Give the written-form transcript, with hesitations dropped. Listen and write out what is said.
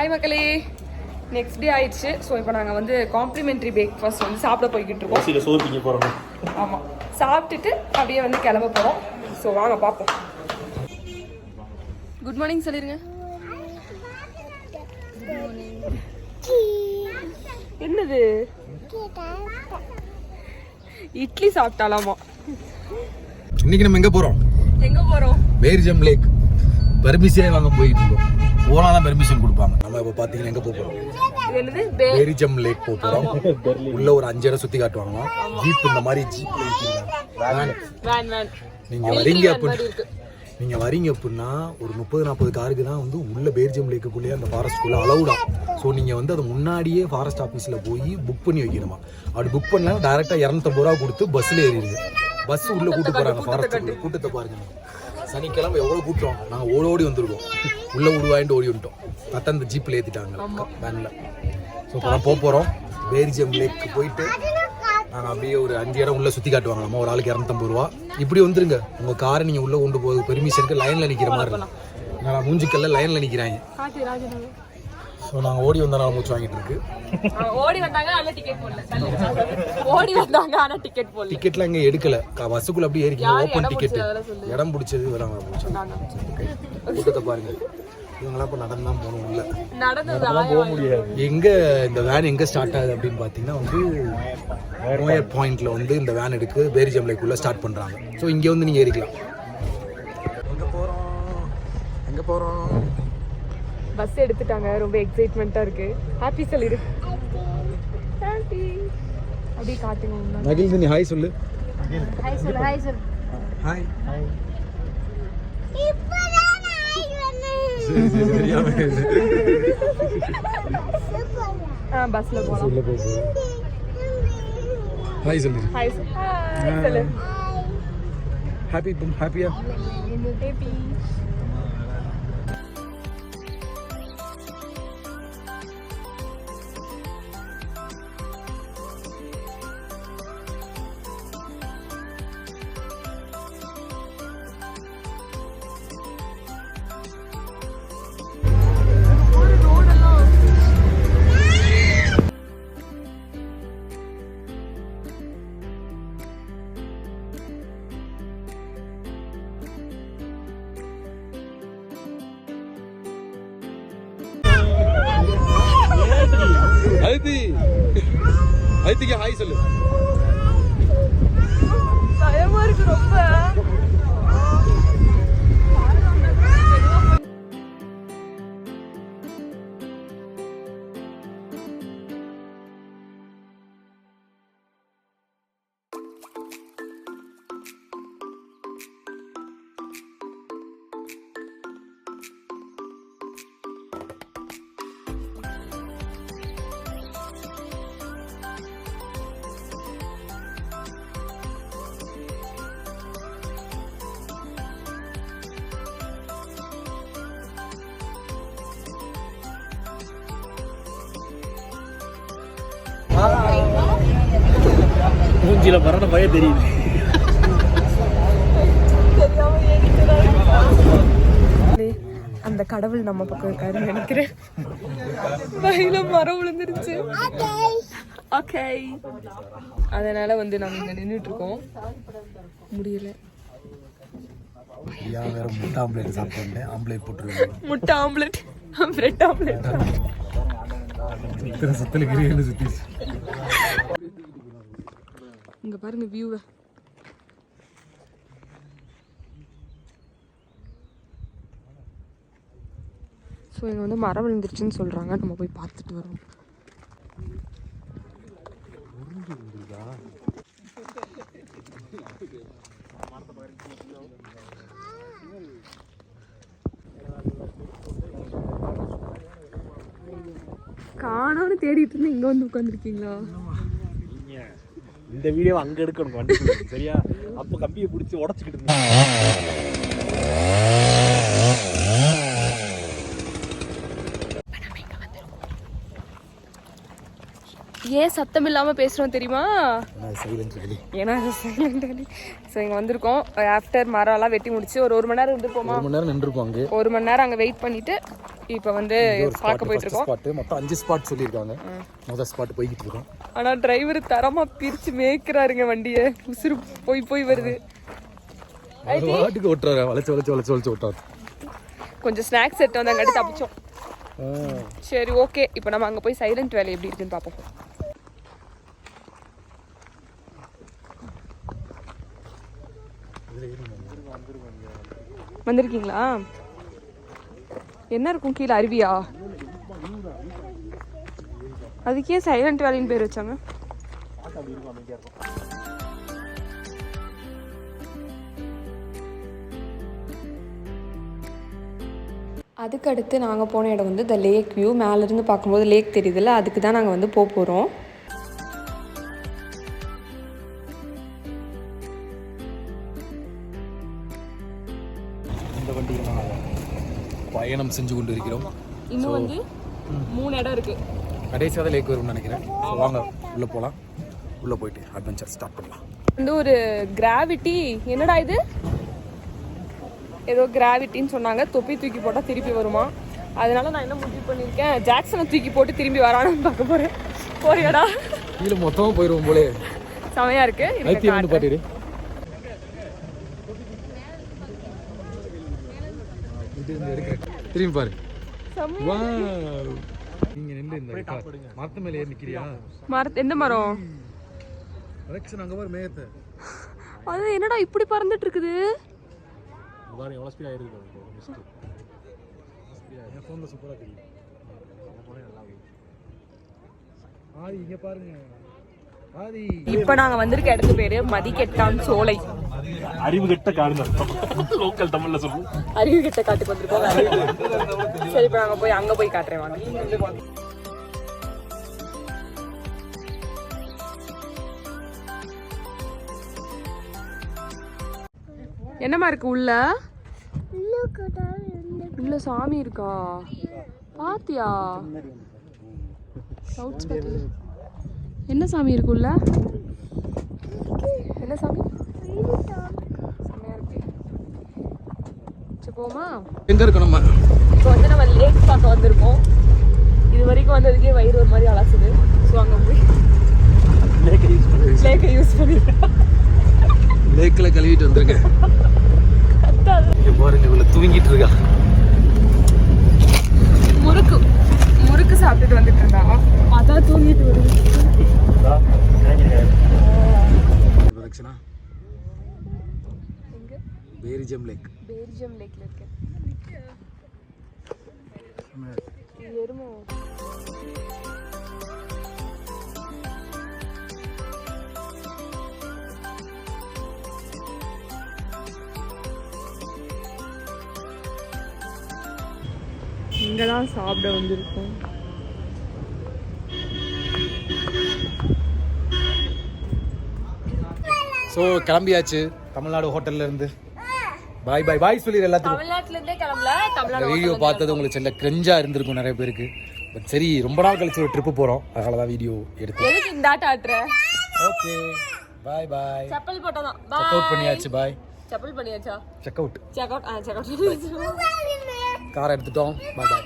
Hi மக்களே, next day ஆயிடுச்சு. So இப்போ நாங்கள் வந்து காம்ப்ளிமெண்ட்ரி பிரேக்ஃபாஸ்ட் வந்து சாப்பிட போய்கிட்டு இருக்கோம். சோறு போகிறோம். ஆமாம், சாப்பிட்டுட்டு அப்படியே வந்து கிளம்ப போகிறோம். ஸோ வாங்க பார்ப்போம். குட் மார்னிங் சொல்லிடுங்க. என்னது? இட்லி சாப்பிட்டாலாமா? இன்னைக்கு நம்ம எங்க போறோம்? பேரிஜம் லேக் பெர்மிஷனே வாங்க போயிட்டு இருக்கோம். போனாதான் பெர்மிஷன் கொடுப்பாங்க. நம்ம இப்ப பாத்தீங்கன்னா எங்க போறோம்? பேரிஜம் லேக் போறோம். உள்ள ஒரு 5 இடம் சுத்தி காட்டுவாங்க. ஜீப் இந்த மாதிரி ஜீப்ல நீங்க வரீங்க அப்படின்னா ஒரு 30-40 காருக்கு தான் வந்து உள்ள பேரிஜம் லேக்குள்ளேயே அந்த ஃபாரஸ்ட்குள்ள அலௌடா. ஸோ நீங்க வந்து அதை முன்னாடியே ஃபாரஸ்ட் ஆஃபீஸ்ல போய் புக் பண்ணி வைக்கணுமா. அப்படி புக் பண்ணலாம் டைரக்டா 250 ரூபா கொடுத்து பஸ்ல ஏறிடுங்க. பஸ் உள்ள கூட்டு போறாங்க. ஃபாரஸ்ட் கூட்டத்தை பாருங்க. சனிக்கிழமை எவ்வளவு கூட்டம். நாங்கள் ஓடி வந்துருக்கோம். உள்ள உருவாயிட்டு ஓடி வந்துட்டோம். பார்த்தா அந்த ஜீப்ல ஏற்றிட்டாங்க வேன்ல. ஸோ இப்போ போகிறோம் பேரிஜம் லேக்கு. போயிட்டு நாங்கள் அப்படியே ஒரு 5 இடம் உள்ள சுற்றி காட்டுவாங்க. நம்ம ஒரு ஆளுக்கு 250 ரூபா. இப்படி வந்துருங்க. உங்கள் காரை நீங்கள் உள்ளே கொண்டு போகுது பெர்மிஷனுக்கு லைனில் நிற்கிற மாதிரி இருக்கும். நான் மூஞ்சிக்கல்ல லைனில் நிற்கிறாங்க. ஸோ நாங்கள் ஓடி வந்தனால மூச்சு வாங்கிட்டு இருக்கு. டிக்கெட்லாம் இங்கே எடுக்கல. பஸ்ஸுக்குள்ள அப்படியே ஏறிக்கீங்க. Open ticket. இடம் பிடிச்சது வராங்க. கூட்டத்தை பாருங்க. இவங்களாம் இப்போ நடந்து தான் போகணும். உள்ள நடந்து போக முடியாது. எங்கே இந்த வேன் எங்கே ஸ்டார்ட் ஆகுது அப்படின்னு பார்த்தீங்கன்னா வந்து நோயர் பாயிண்ட்ல வந்து இந்த வேன் எடுக்கு பேரிஜம் லேக்குள்ள ஸ்டார்ட் பண்ணுறாங்க. ஸோ இங்கே வந்து நீங்கள் ஏறிக்கலாம். எங்கே போகிறோம்? பஸ் எடுத்துட்டாங்க. ரொம்ப எக்ஸைட்மெண்ட்டாக இருக்கு. ஹாப்பி சொல்லிடு. ஹாப்பி அப்படியே காட்டுங்க. நகில் நீ ஹாய் சொல்லு. ஹாய் சொல்லு. ஹாய் சொல்லு. ஹாய். பஸ்ல போலாம். ஹாய் சொல்லு. ஹாய் சொல்லு. ஹாப்பி ஹாப்பியா? ஹாப்பி. ஐதிக்கு ஹாய் சொல்லு. பயமா இருக்கு ரொம்ப. மூஞ்சில மரண பயம் தெரியுது. அந்த கடவுள் நம்ம பக்கம் இருக்காருன்னு நினைக்கிறேன். வயல மரம் விழுந்துருச்சு. ஓகே, அதனால வந்து நாங்க இங்க நின்றுட்டு இருக்கோம். முடியல. முட்டை ஆம்லேட் சாப்பிட்டேன். ஆம்லேட் போட்டுருவேன். முட்டை ஆம்லேட், பிரெட் ஆம்லேட். சத்தல கிரின்னு சுத்தி. இங்க பாருங்க வியூவை. ஸோ இங்கே வந்து மரம் விழுந்துருச்சுன்னு சொல்கிறாங்க. நம்ம போய் பார்த்துட்டு வரோம். காணோன்னு தேடிட்டு இருந்து இங்கே வந்து உட்காந்துருக்கீங்களா? இந்த வீடியோ அங்க எடுக்கணும் வண்டி சரியா? அப்ப கம்பியை பிடிச்சி உடச்சுக்கிட்டு ஏன் சத்தம் இல்லாமல் பேசுகிறோம் தெரியுமா? ஏன்னா சைலண்ட் அலி. ஸோ இங்கே வந்திருக்கோம். ஆஃப்டர் மரம்லாம் வெட்டி முடிச்சு ஒரு மணி நேரம் இருந்துருப்போமா? 1 மணி நேரம் நின்றுருப்போம். அங்கே 1 மணி நேரம் அங்கே வெயிட் பண்ணிவிட்டு இப்போ வந்து பார்க்க போயிட்டு இருக்கோம். ஸ்பாட் மொத்தம் 5 ஸ்பாட் சொல்லியிருக்காங்க. முதல் ஸ்பாட் போய்கிட்டு இருக்கோம். ஆனா டிரைவர் தரமா பிரிச்சு மேய்க்கிறாருங்க வண்டியை. உசுறு போய் வருது. வாட்டுக்கு ஓட்டுறாரு, வளைச்சு ஓட்டாரு. கொஞ்சம் ஸ்நாக்ஸ் செட் வந்தாங்காட்டி தப்பிச்சோம். சரி ஓகே, இப்போ நம்ம அங்கே போய் சைலண்ட் வேலை எப்படி இருக்குன்னு பார்ப்போம். வந்திருக்கீங்களா? என்ன இருக்கும் கீழே? அருவியா? அதுக்கே சைலண்ட் வேலைன்னு பேர் வச்சாங்க. அதுக்கடுத்து நாங்கள் போன இடம் வந்து த லேக் வியூ. மேலேருந்து பார்க்கும்போது லேக் தெரியுதுல்ல, அதுக்கு தான் நாங்கள் வந்து போகிறோம். இந்த வண்டியில் பயணம் செஞ்சு கொண்டு இருக்கிறோம். இன்னும் வந்து 3 இடம் இருக்கு. கடைசியாக தான் லேக் வரும்னு நினைக்கிறேன். வாங்க உள்ளே போகலாம். உள்ளே போயிட்டு அட்வென்ச்சர் ஸ்டார்ட் பண்ணலாம். வந்து ஒரு கிராவிட்டி, என்னடா இது, ஏதோ கிராவிட்டின்னு சொன்னாங்க. தொப்பி தூக்கி போட்டால் திருப்பி வருமா. அதனால நான் என்ன முடிவு பண்ணியிருக்கேன், ஜாக்சனை தூக்கி போட்டு திரும்பி வரானு பார்க்க போகிறேன். போறியாடா? கீழே மொத்தமாக போயிடுவோம் போலே. செமையா இருக்கு. பாட்டிடு திரும்பி பாரு. நீங்க நின்று இந்த மரத்து மேல ஏறி நிக்கிறியா? எந்த மரம்? அங்க பாரு மேகத்தை. அது என்னடா இப்படி பறந்துட்டு இருக்குது? பாரு எவ்வளவு ஸ்பீடா இருக்கு. என் போன்ல சூப்பரா தெரியும். ஆதி இங்க பாருங்க. ஆதி இப்ப நாங்க வந்திருக்க இடத்து பேரு மதிக்கெட்டான் சோலை. அறிவு கெட்ட காடு லோக்கல் தமிழ்ல சொல்லு. அறிவு கெட்ட காட்டுக்கு வந்திருக்கோம். சரி இப்ப நாங்க போய் அங்க போய் காட்டுறேன் வாங்க. என்னமா இருக்கு உள்ள? உள்ள சாமி இருக்கா? பாத்தியா? என்ன சாமி இருக்கு உள்ள? என்ன சாமி? செமையா இருக்கு. சரி போமா. எங்க இருக்கோம் நம்ம? இப்போ வந்து நம்ம லேக் பார்க்க வந்திருக்கோம். இது வரைக்கும் வந்ததுக்கே வயிறு ஒரு மாதிரி அலசுது. ஸோ அங்கே போய் லேக்கை யூஸ் பண்ணி லேக்கில் கழுவிட்டு வந்திருக்கேன். பாருங்க இவ்வளோ தூங்கிட்டு இருக்கா. முறுக்கு சாப்பிட்டுட்டு வந்துட்டு இருந்தா. அதான் தூங்கிட்டு வருது. பேரிஜம் லேக். பேரிஜம் லேக்ல இருக்கு. எருமை. இங்கதான் சாப்பிட வந்திருக்கோம். ஸோ கிளம்பியாச்சு தமிழ்நாடு ஹோட்டல்ல இருந்து. பாய் பாய் பாய் சொல்லி எல்லாத்துக்கும். தமிழ்நாட்டுல இருந்தே கிளம்பல. இந்த வீடியோ பார்த்தது உங்களுக்கு செல்ல கிரெஞ்சா இருந்திருக்கும் நிறைய பேருக்கு. பட் சரி ரொம்ப நாள் கழிச்சு ஒரு ட்ரிப்பு போறோம், அதனால தான் வீடியோ எடுத்து. எதுக்கு இந்த ஆட்ட ஆட்ற? Okay bye bye. செப்பல் போட்டதான். செக் அவுட் பண்ணியாச்சு. பாய். செப்பல் பண்ணியாச்சா? Check out. Check out. Check out. Car எடுத்துட்டோம். பாய் பாய்.